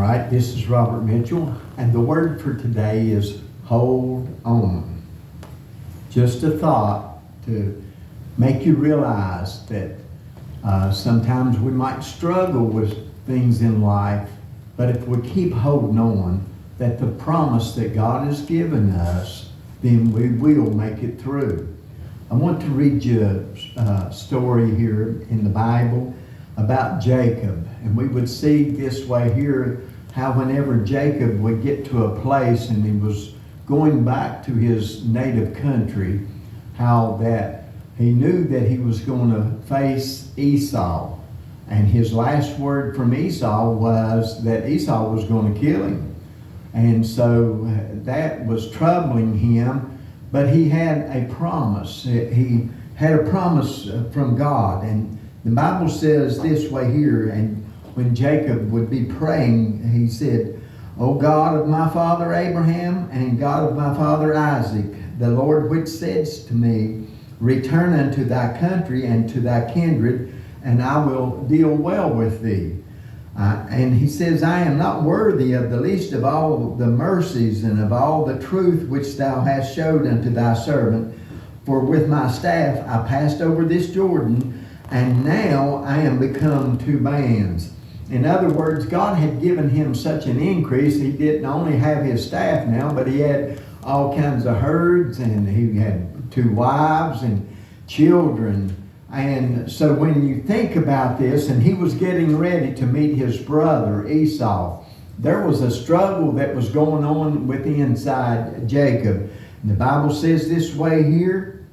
All right, this is Robert Mitchell, and the word for today is hold on. Just a thought to make you realize that sometimes we might struggle with things in life, but if we keep holding on, that the promise that God has given us, then we will make it through. I want to read you a story here in the Bible about Jacob. And we would see this way here, how whenever Jacob would get to a place and he was going back to his native country, how that he knew that he was going to face Esau. And his last word from Esau was that Esau was going to kill him. And so that was troubling him, but he had a promise. He had a promise from God. And the Bible says this way here, and when Jacob would be praying, he said, O God of my father Abraham and God of my father Isaac, the Lord which says to me, return unto thy country and to thy kindred, and I will deal well with thee. And he says, I am not worthy of the least of all the mercies and of all the truth which thou hast showed unto thy servant. For with my staff I passed over this Jordan, and now I am become two bands. In other words, God had given him such an increase. He didn't only have his staff now, but he had all kinds of herds, and he had two wives and children. And so when you think about this, and he was getting ready to meet his brother Esau, there was a struggle that was going on within inside Jacob. And the Bible says this way here,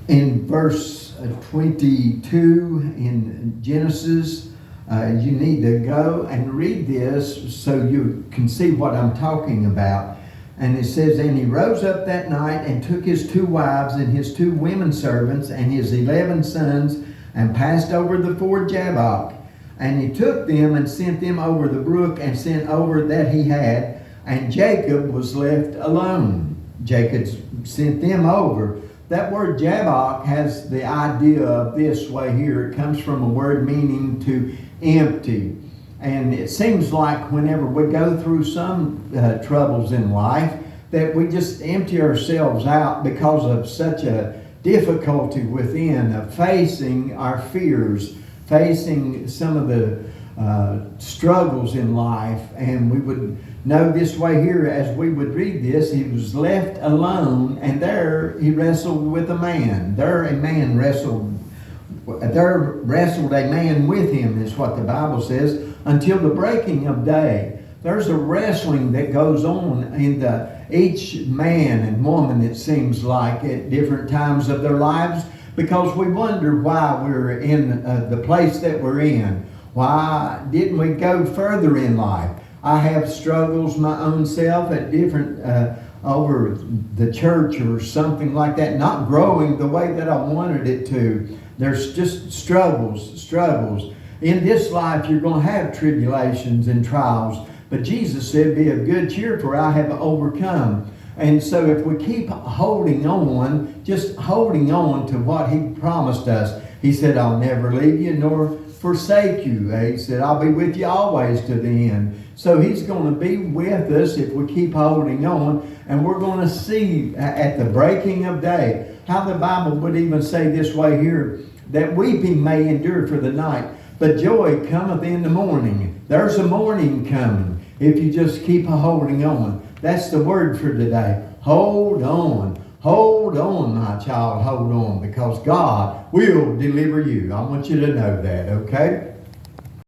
in verse 22 in Genesis. You need to go and read this so you can see what I'm talking about. And it says, and he rose up that night and took his two wives and his two women servants and his 11 sons and passed over the ford Jabbok. And he took them and sent them over the brook and sent over that he had. And Jacob was left alone. Jacob sent them over. That word Jabbok has the idea of this way here. It comes from a word meaning to empty. And it seems like whenever we go through some troubles in life, that we just empty ourselves out because of such a difficulty within of facing our fears, facing some of the struggles in life. And we would know this way here, as we would read this, he was left alone, and there he wrestled with a man. There a man wrestled a man with him, is what the Bible says, until the breaking of day. There's a wrestling that goes on in each man and woman, it seems like, at different times of their lives, because we wonder why we're in the place that we're in. Why didn't we go further in life? I have struggles my own self at different, over the church or something like that, not growing the way that I wanted it to. There's just struggles. In this life, you're going to have tribulations and trials. But Jesus said, be of good cheer, for I have overcome. And so if we keep holding on, just holding on to what he promised us, he said, I'll never leave you nor forsake you. He said, I'll be with you always to the end. So he's going to be with us if we keep holding on. And we're going to see at the breaking of day how the Bible would even say this way here, that weeping may endure for the night, but joy cometh in the morning. There's a morning coming if you just keep holding on. That's the word for today. Hold on. Hold on, my child. Hold on, because God will deliver you. I want you to know that, okay?